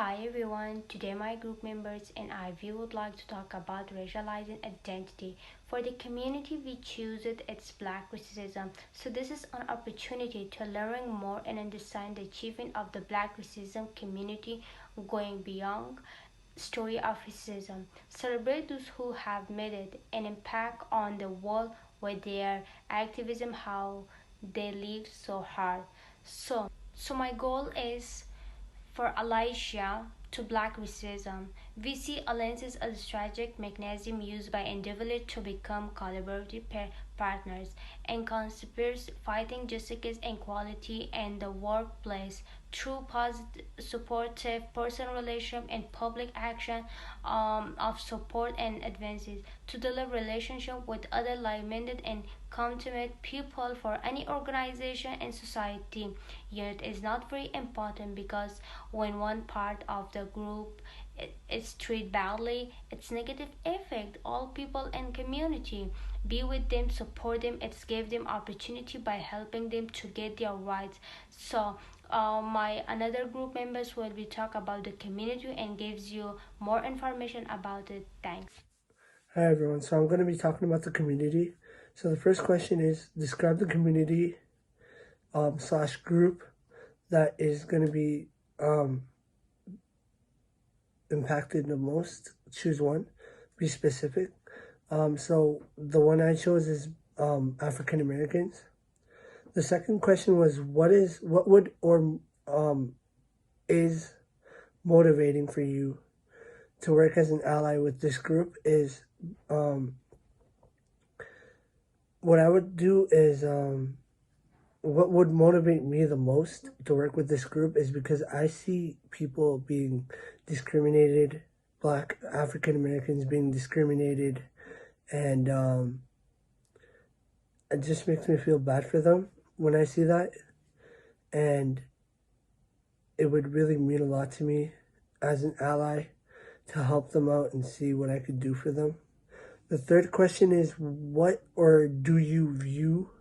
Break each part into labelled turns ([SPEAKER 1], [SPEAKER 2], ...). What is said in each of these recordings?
[SPEAKER 1] Hi everyone, today my group members and we would like to talk about racializing identity. For the community we choose it's black racism. So this is an opportunity to learn more and understand the achievement of the black racism community going beyond story of racism. Celebrate those who have made it an impact on the world with their activism, how they live so hard. So my goal is for Allyship to black racism. We see alliances as a strategic mechanism used by individuals to become collaborative partners and conspirators fighting justice and equality in the workplace through positive, supportive personal relationship and public action of support and advances to develop relationship with other like-minded and committed people for any organization and society. Yet is not very important because when one part of the group is treated badly, its negative affect all people and community. Be with them, support them, it's give them opportunity by helping them to get their rights. So my another group members will be talk about the community and gives you more information about it. Thanks.
[SPEAKER 2] Hi everyone, so I'm going to be talking about the community. So the first question is describe the community slash group that is going to be impacted the most. Choose one, be specific. So the one I chose is African Americans. The second question was what would or is motivating for you to work as an ally with this group is what I would do is what would motivate me the most to work with this group is because I see people being discriminated, black African Americans being discriminated, and it just makes me feel bad for them when I see that, and it would really mean a lot to me as an ally to help them out and see what I could do for them. The third question is what or do you view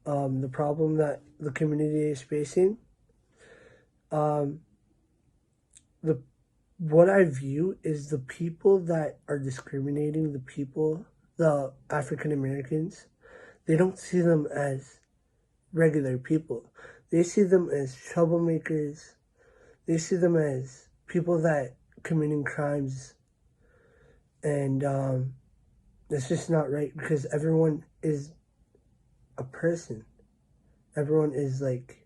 [SPEAKER 2] the problem that the community is facing? The what I view is the people that are discriminating the African Americans, they don't see them as regular people. They see them as troublemakers. They see them as people that committing crimes, and that's just not right because everyone is a person. Everyone is like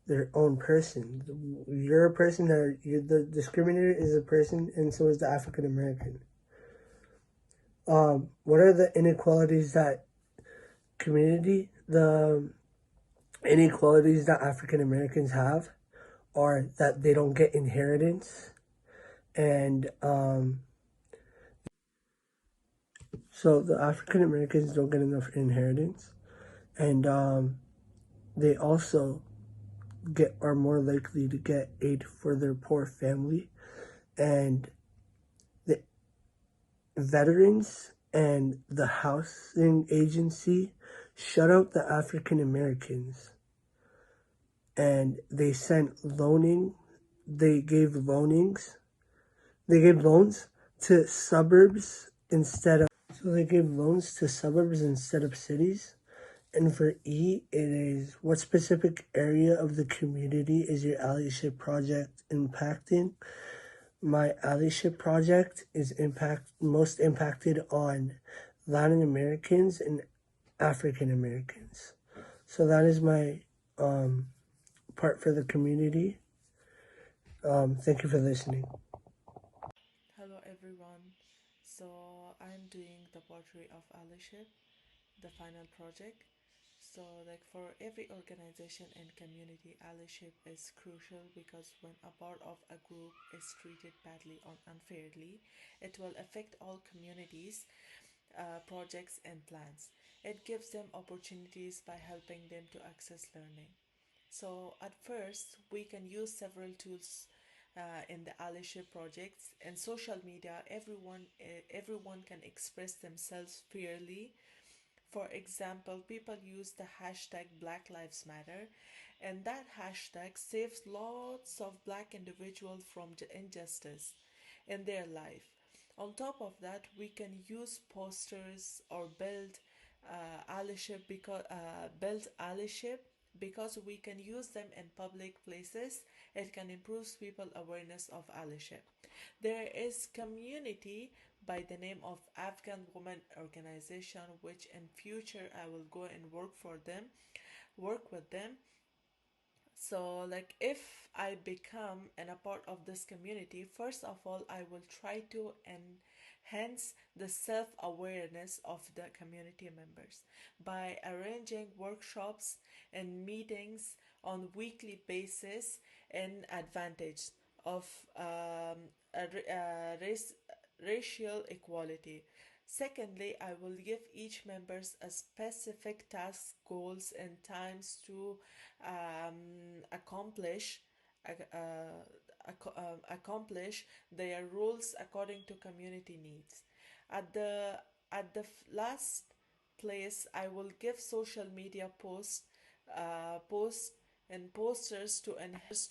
[SPEAKER 2] their own person. You're a person, or the discriminator is a person, and so is the African American. What are the inequalities that the inequalities that African Americans have are that they don't get inheritance, and so the African Americans don't get enough inheritance, and they also are more likely to get aid for their poor family, and the veterans and the housing agency shut out the African Americans, and they gave loans to suburbs instead of cities. And for E, it is what specific area of the community is your allyship project impacting? My allyship project is most impacted on Latin Americans and African Americans. So that is my part for the community. Thank you for listening.
[SPEAKER 3] Hello everyone. So I'm doing the portrait of Allyship, the final project. So like for every organization and community, allyship is crucial because when a part of a group is treated badly or unfairly, it will affect all communities, projects and plans. It gives them opportunities by helping them to access learning. So at first, we can use several tools in the allyship projects and social media. Everyone can express themselves fairly. for example, people use the hashtag Black Lives Matter, and that hashtag saves lots of black individuals from the injustice in their life. On top of that, we can use posters or build allyship because we can use them in public places. It can improve people awareness of allyship. There is community by the name of Afghan Women Organization, which in future I will go and work with them. So, like, if I become a part of this community, first of all, I will try to enhance the self awareness of the community members by arranging workshops and meetings on weekly basis in advantage of race, racial equality. Secondly, I will give each members a specific task, goals, and times to accomplish accomplish their roles according to community needs. At the last place, I will give social media posts and posters to enhance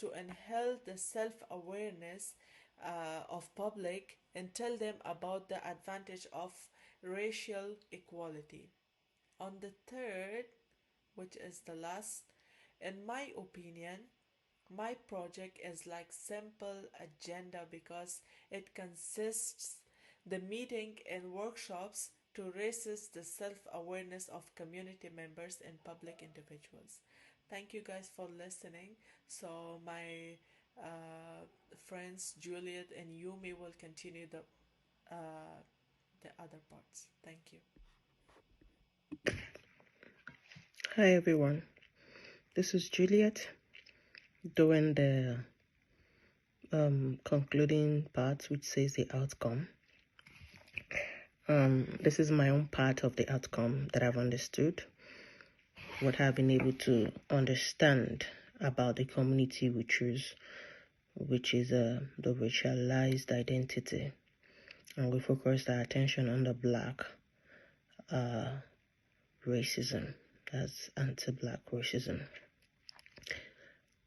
[SPEAKER 3] the self awareness of public and tell them about the advantage of racial equality. On the third, which is the last, in my opinion, my project is like simple agenda because it consists the meeting and workshops to raise the self-awareness of community members and public individuals. Thank you guys for listening. So my friends Juliet and Yumi will continue the other parts. Thank you.
[SPEAKER 4] Hi everyone, this is Juliet doing the concluding part, which says the outcome. This is my own part of the outcome that I've understood, what I've been able to understand about the community we choose, which is the racialized identity, and we focused our attention on the black racism. That's anti-black racism.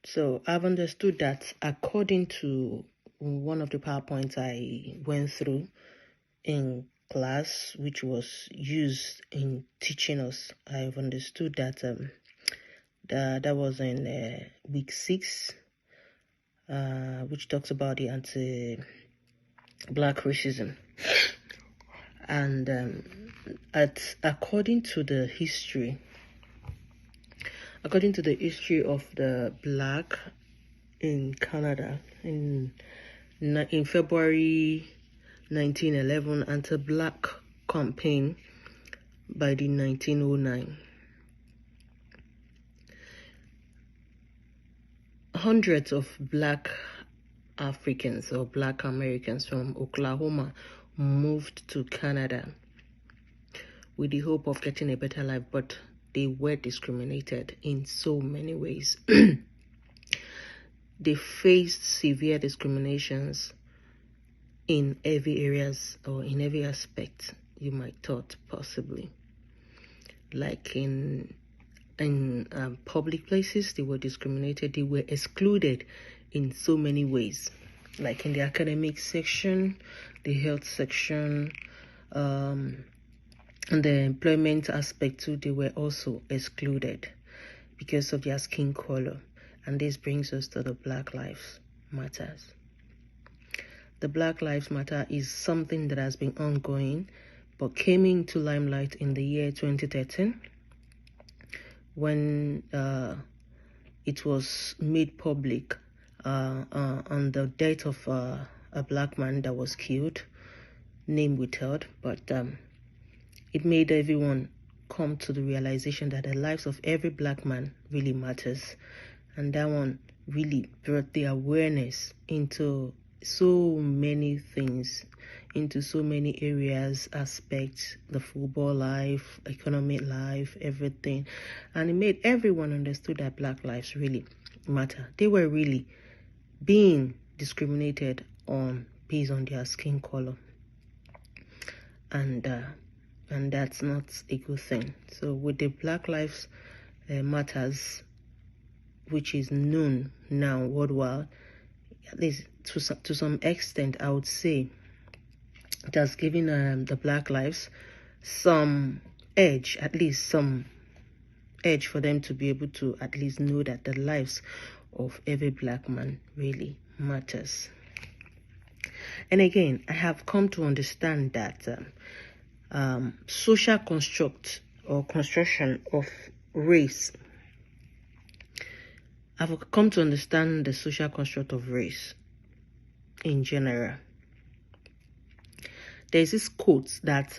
[SPEAKER 4] So I've understood that according to one of the PowerPoints I went through in class, which was used in teaching us, I've understood that that was in week 6, which talks about the anti-black racism. And according to the history of the black in Canada in February 1911, anti-black campaign by the 1909. Hundreds of black Africans or black Americans from Oklahoma moved to Canada with the hope of getting a better life, but they were discriminated in so many ways. They faced severe discriminations in every areas or in every aspect you might thought possibly. Like in public places, they were discriminated. They were excluded in so many ways, like in the academic section, the health section, and the employment aspect too. They were also excluded because of their skin color. And this brings us to the Black Lives Matters. The Black Lives Matter is something that has been ongoing, but came into limelight in the year 2013 when it was made public on the death of a black man that was killed, name withheld, but it made everyone come to the realization that the lives of every black man really matters. And that one really brought the awareness into so many things, into so many areas, aspects, the football life, economic life, everything. And it made everyone understood that black lives really matter. They were really being discriminated on based on their skin color. And and that's not a good thing. So with the Black Lives Matters, which is known now worldwide, at least to some extent, I would say it has given the Black lives some edge, at least some edge for them to be able to at least know that the lives of every Black man really matters. And again, I have come to understand that social construct or construction of race, I've come to understand the social construct of race in general. There's this quote that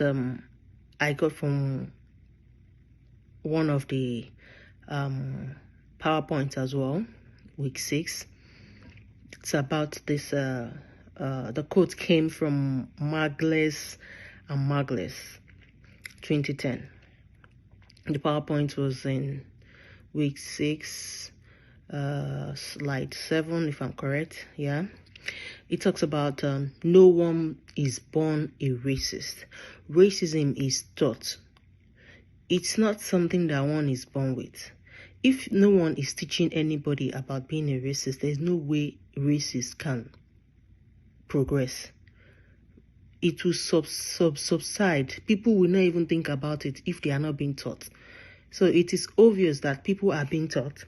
[SPEAKER 4] I got from one of the PowerPoints as well, week 6. It's about this, the quote came from Magles and Magles, 2010. The PowerPoint was in week 6, slide 7, if I'm correct. Yeah. It talks about no one is born a racist. Racism is taught. It's not something that one is born with. If no one is teaching anybody about being a racist, there's no way racists can progress. It will subside. People will not even think about it if they are not being taught. So it is obvious that people are being taught.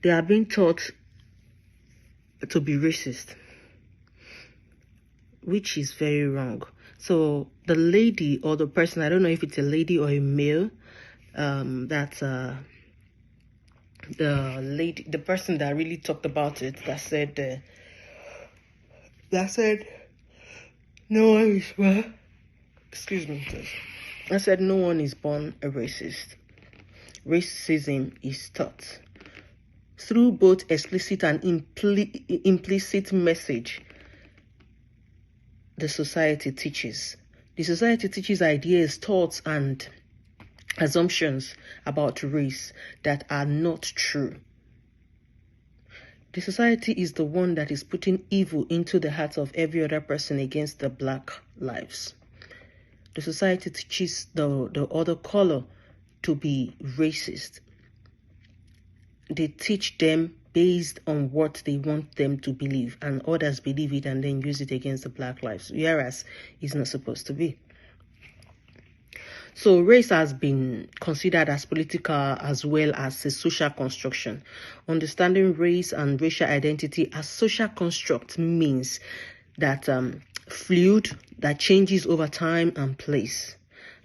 [SPEAKER 4] They are being taught to be racist, which is very wrong. So the lady or the person, I don't know if it's a lady or a male, the person that really talked about it, that said no one is born. Excuse me, please. I said no one is born a racist. Racism is taught through both explicit and implicit message. The society teaches. The society teaches ideas, thoughts, and assumptions about race that are not true. The society is the one that is putting evil into the hearts of every other person against the Black lives. The society teaches the other color to be racist. They teach them based on what they want them to believe, and others believe it and then use it against the Black lives, whereas it's not supposed to be. So race has been considered as political as well as a social construction. Understanding race and racial identity as social construct means that fluid, that changes over time and place.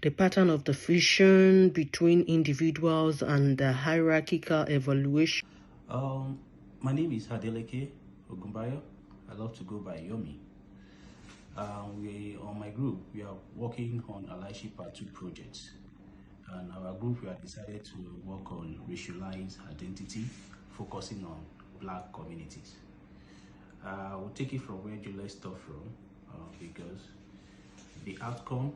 [SPEAKER 4] The pattern of the fusion between individuals and the hierarchical evaluation.
[SPEAKER 5] My name is Adeleke Ogumbayo. I love to go by Yomi. On my group, we are working on Allyship Part 2 projects. And our group, we have decided to work on racialized identity, focusing on Black communities. We'll take it from where Juliet stopped from, because the outcome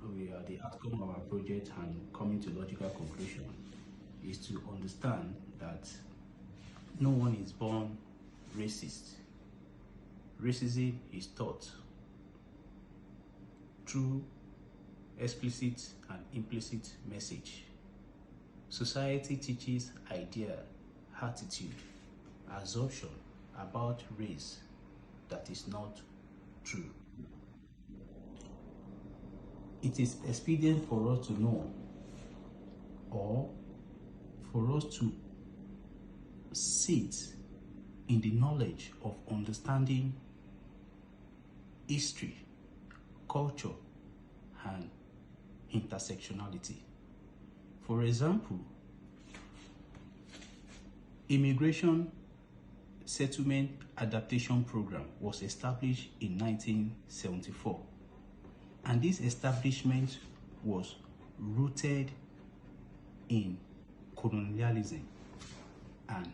[SPEAKER 5] of our project and coming to logical conclusion is to understand that no one is born racist. Racism is taught through explicit and implicit message. Society teaches idea, attitude, assumption about race that is not true. It is expedient for us to know, or for us to sit in the knowledge of understanding history, culture, and intersectionality. For example, Immigration Settlement Adaptation Program was established in 1974, and this establishment was rooted in colonialism and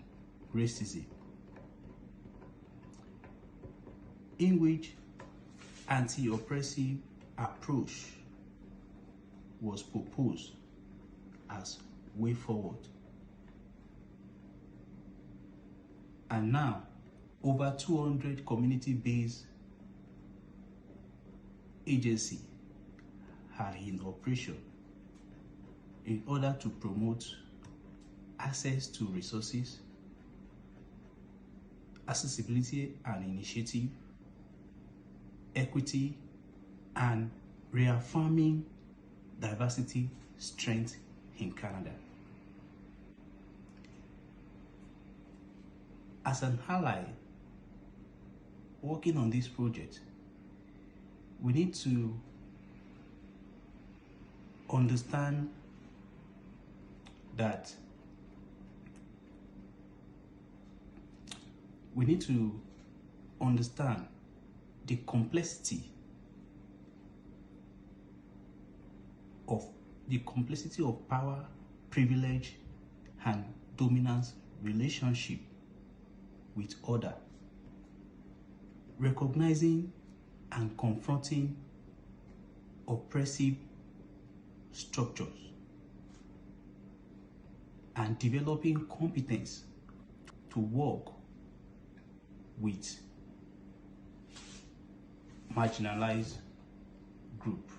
[SPEAKER 5] racism, in which anti-oppressive approach was proposed as way forward. And now, over 200 community-based agencies are in operation in order to promote access to resources, accessibility and initiative, equity, and reaffirming diversity strength in Canada. As an ally working on this project, we need to understand that the complexity of power, privilege, and dominance relationship with other, recognizing and confronting oppressive structures, and developing competence to work with marginalized group.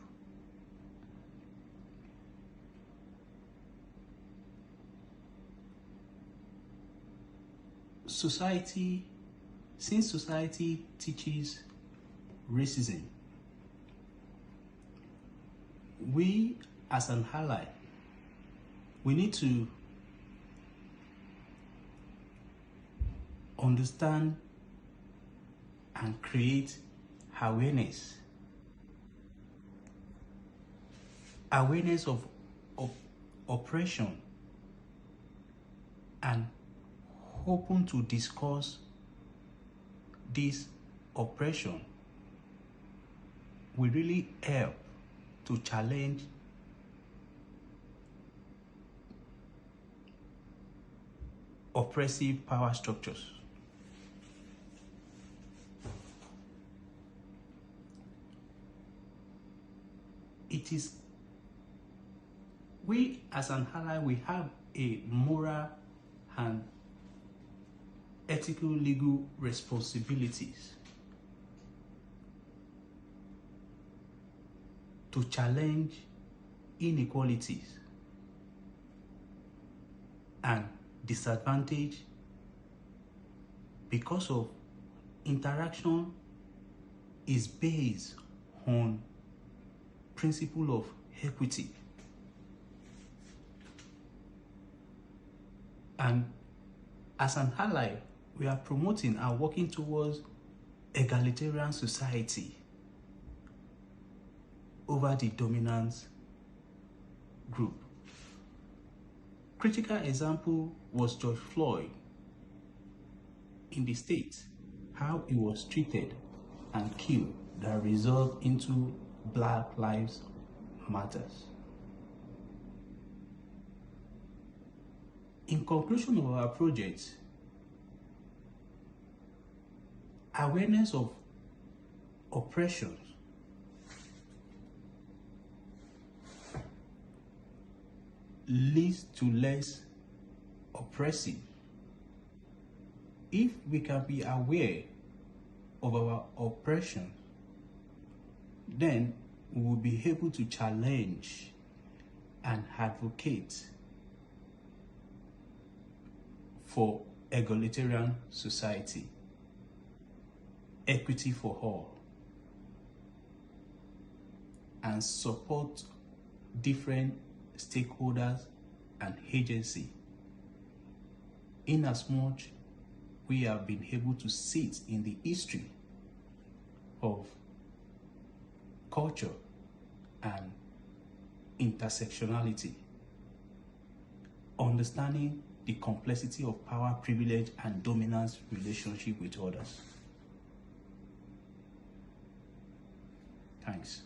[SPEAKER 5] Since society teaches racism, we as an ally, we need to understand and create awareness of oppression, and open to discuss this oppression will really help to challenge oppressive power structures. We as an ally, we have a moral and ethical legal responsibilities to challenge inequalities and disadvantage because of interaction is based on principle of equity. And as an ally, we are promoting and working towards egalitarian society over the dominant group. Critical example was George Floyd in the States, how he was treated and killed that result into Black Lives Matters. In conclusion of our project, awareness of oppressions leads to less oppressive. If we can be aware of our oppression, then we will be able to challenge and advocate for egalitarian society, equity for all, and support different stakeholders and agencies, inasmuch we have been able to sit in the history of culture and intersectionality, understanding the complexity of power, privilege, and dominance relationship with others. Thanks.